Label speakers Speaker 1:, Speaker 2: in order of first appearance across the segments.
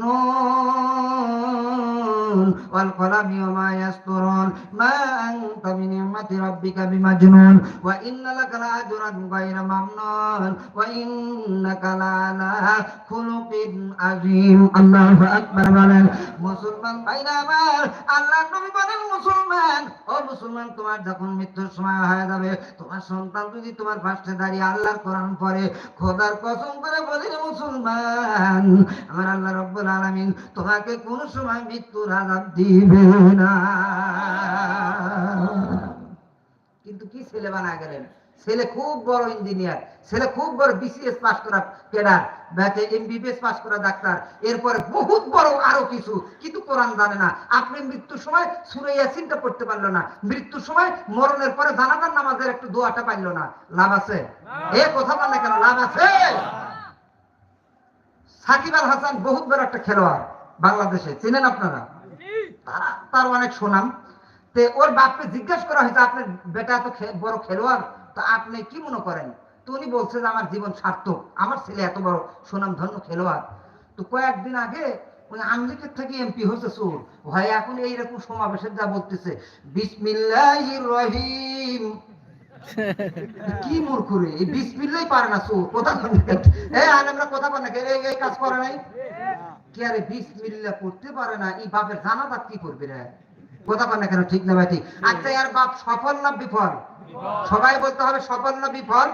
Speaker 1: نون والقلم وما يسطرون ما أنت بنعمة ربك بمجنون وإن لك لأجرا غير ممنون وإنك لعلى خلق عظيم الله أكبر বলেন মুসলমান ভাইরা আমার আল্লাহর নবী বলেন মুসলমান ও মুসলমান তোমার যখন মৃত্যুর সময় হয়ে যাবে তোমার সন্তান যদি তোমার পাশে দাঁড়িয়ে আল্লাহর কোরআন পড়ে খোদার কসম করে বলি মুসলমান আমার আল্লাহ রব্বুল আলামিন তোমাকে কোন সময় মৃত্যুর আযাব দিবে না। কিন্তু কি ছেলে বানা গেলেন, ছেলে খুব বড় ইঞ্জিনিয়ার, ছেলে খুব বড় বিসিএস পাস করা ক্যাডার, ব্যাকে এমবিবিএস পাস করা ডাক্তার, এরপরে বহুত বড় আরো কিছু, কিন্তু কোরআন জানে না। আপনি মৃত্যুর সময় সূরা ইয়াসিনটা পড়তে পারলো না, মৃত্যুর সময় মরণের পরে জানাজার নামাজের একটু দোয়াটা পাইলো না, লাভ আছে? এ কথা বলে কেন, লাভ আছে? সাকিব আল হাসান বহুত বড় একটা খেলোয়াড় বাংলাদেশে, চিনেন আপনারা? তার অনেক সুনাম। তে ওর বাপকে জিজ্ঞাসা করা হয়েছে আপনার বেটা এত বড় খেলোয়াড়, তো আপনি কি মনে করেন? তো উনি বলছে যে আমার জীবন সার্থক, আমার ছেলে এত বড় সুনাম ধন্য খেলোয়াড়। তো কয়েকদিন আগে ওই আমলিকের থেকে এমপি হয়েছে চোর ভাই, এখন এইরকম সমাবেশের যা বলতেছে বিসমিল্লাহির রহিম, কি মূর্খরে এই বিসমিল্লাহ পারে না চোর, কথা আমরা কথা বল না এই কাজ করে নাই কি, আরে বিসমিল্লাহ পড়তে পারে না, এই বাপের জানাজা কি করবে রে? কথা বল না কেন, ঠিক না ভাই? ঠিক। আচ্ছা এর বাপ সফল না বিফল? সবাই বলতে হবে সফল না বিফল?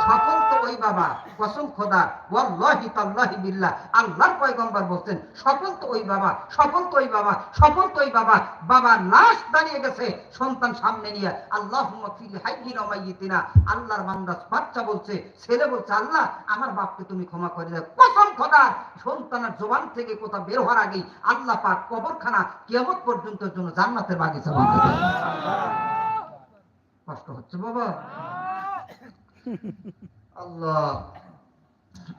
Speaker 1: সফল তো ওই বাবা, কসম খোদা ওয়াল্লাহি তাল্লাহি বিল্লাহ, আল্লাহর পয়গম্বর বলছেন সফল তো ওই বাবা, সফল তো ওই বাবা, সফল তো ওই বাবা। বাবা লাশ দাঁড়িয়ে গেছে সন্তান সামনে নিয়ে, আল্লাহুম্মা ফিল হাইয়িনা ওয়া মাইয়িতিনা, আল্লাহর বান্দা বাচ্চা বলছে, ছেলে বলছে আল্লাহ আমার বাপকে তুমি ক্ষমা করে দাও। কসম খোদা সন্তানের জবান থেকে কথা বের হওয়ার আগেই আল্লাহ পাক কবরখানা কিয়ামত পর্যন্ত জন্য জান্নাতের বাগিচা বানিয়ে দেন। কষ্ট হচ্ছে বাবা? আল্লাহ।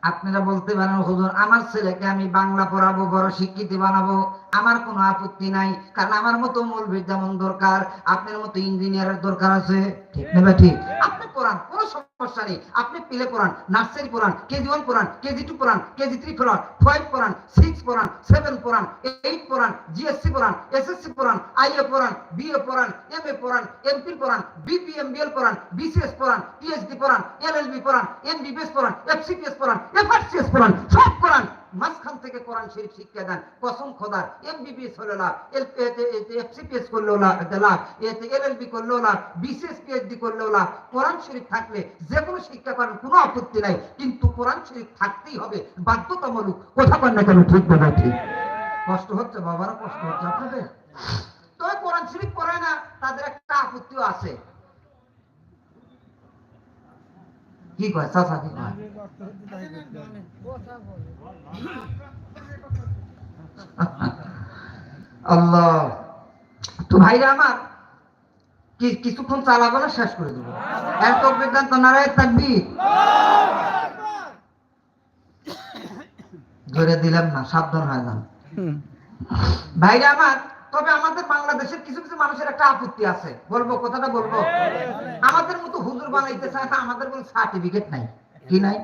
Speaker 1: আপনারা বলতে পারেন হুজুর আমার ছেলেকে আমি বাংলা পড়াবো, বড় শিক্ষিত বানাবো, আমার কোনো আপত্তি নাই, কারণ আমার মতো মৌলবীর যেমন দরকার আপনার মতো ইঞ্জিনিয়ারের দরকার আছে, ঠিক না ভাই? ঠিক। আপনি পড়ান, কোনো সমস্যা নেই, আপনি প্লে পড়ান, নার্সারি পড়ান, কেজি 1 পড়ান, কেজি 2 পড়ান, কেজি 3 পড়ান, 5 পড়ান, 6 পড়ান, 7 পড়ান, 8 পড়ান, জিএসসি পড়ান, এসএসসি পড়ান, আইএ পড়ান, বিএ পড়ান, এমএ পড়ান, এমফিল পড়ান, বিপিএমবিএল পড়ান, বিসিএস পড়ান, পিএইচডি পড়ান, এলএলবি পড়ান, এমবিবিএস পড়ান, এফসিপিএস পড়ান, এফআরসিএস পড়ান, সব পড়ান, মাঝখান থেকে কোরআন শরীফ শিক্ষা দেন। কসম খোদার এমবিবিএস হলো লাভ, এফসিপিএস করলেও লাভ, এলএলবি করলেও লাভ, বিসিএস পিএইচডি করলেও লাভ। কোরআন শরীফ থাকলে যে কোনো শিক্ষা করেন কোনো আপত্তি নাই, কিন্তু কোরআন শরীফ থাকতেই হবে বাধ্যতামূলক। কথা বল না কেন, ঠিক না? ঠিক। কষ্ট হচ্ছে বাবারা, কষ্ট হচ্ছে আপনাদের? তো কোরআন শরীফ পড়ে না, তাদের একটা আপত্তিও আছে। কি কয় চাচা, কি কয়? আল্লাহ। তো ভাইরা আমার কিছুক্ষণ চালাবো না, শেষ করে দেবো। এত বেদান্ত নারায় তাকবীর, ধরে দিলাম না, সাবধান হয়ে যান ভাইরা আমার। তবে আমাদের বাংলাদেশের কিছু কিছু মানুষের একটা আপত্তি আছে, বলবো কথাটা বলবো। আমাদের মতো হুজুর বানাইতে চায় না, আমাদের কোনো সার্টিফিকেট নাই। কি নাই?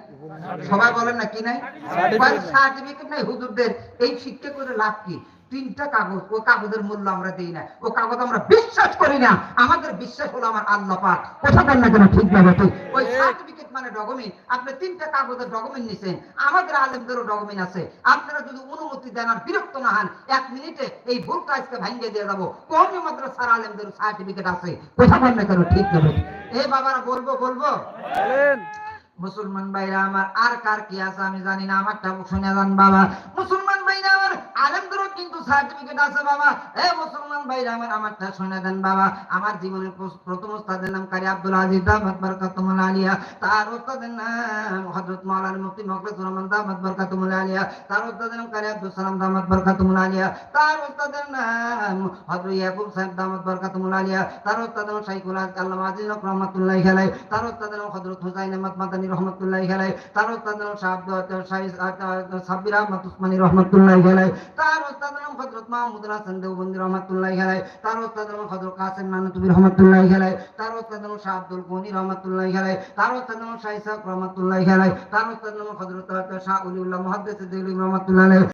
Speaker 1: সবাই বলেন না কি নাই? সার্টিফিকেট নাই হুজুরদের। এই শিক্ষা করে লাভ কি? 3টা কাগজ, ও কাগজের মূল্য আমরা দেই না, ও কাগজ আমরা বিশ্বাস করি না। আমাদের বিশ্বাস হলো আমার আল্লাহ পাক। কথা বল না কেন, ঠিক না? ঠিক। ওই সার্টিফিকেট মানে ডকুমেন্ট, আপনি 3টা কাগজের ডকুমেন্ট নিছেন, আমাদের আলেমদেরও ডকুমেন্ট আছে। আপনারা যদি অনুমতি দেন আর বিরক্ত না হন, 1 মিনিটে এই ভুলটা আজকে ভাঙিয়ে দিয়ে যাবো। কওমি মাদ্রাসার আলেমদেরও সার্টিফিকেট আছে। কথা বল না কেন, ঠিক না? এই বাবারা বলবো বলবো বলেন। মুসলমান ভাইরা আমার আর কার কি আছে আমি জানি না, আমারটা শুনে যান বাবা। মুসলমান ভাইরা আমার আলেমদেরও কিন্তু সার্টিফিকেট আছে বাবা। এই মুসলমান ভাইরা আমার আমারটা শুনে দেন বাবা। আমার জীবনের প্রথম ওস্তাদের নাম কারি আব্দুল আজিজ দামাত বরকাতুল আলিয়া, তার ওস্তাদের নাম হযরত মাওলানা মুফতি মকলেসুর রহমান দামাত বরকাতুল আলিয়া, তার ওস্তাদের নাম কারি আব্দুল সালাম দামাত বরকাতুল আলিয়া, তার ওস্তাদের নাম হযরত ইয়াকুব সাহেব দামাত বরকাতুল আলিয়া, তার ওস্তাদের নাম শাইখুল আল্লামা আজিজ রহমাতুল্লাহি আলাইহি, তার ওস্তাদের নাম হযরত হুসাইন আহমদ মাদানী রহমাতুল্লাহি আলাইহি, তার ওস্তাদের নাম সাব্বির আহমদ উসমানী রহমাতুল্লাহি আলাইহি, তার ওস্তাদের নাম হযরত মাহমুদুল হাসান দেওবন্দি রহমাতুল্লাহি আলাইহি, তার উস্তাদ হযরত কাসিম নানুতুবি রহমাতুল্লাহি আলাইহি, তার উস্তাদ শাহ আব্দুল গনি রহমাতুল্লাহি আলাইহি, তার উস্তাদ শাহ ইসহাক রহমাতুল্লাহি আলাইহি, তার উস্তাদ হযরত শাহ ওলিউল্লাহ মুহাদ্দিস দেওবন্দি রহমাতুল্লাহি আলাইহি।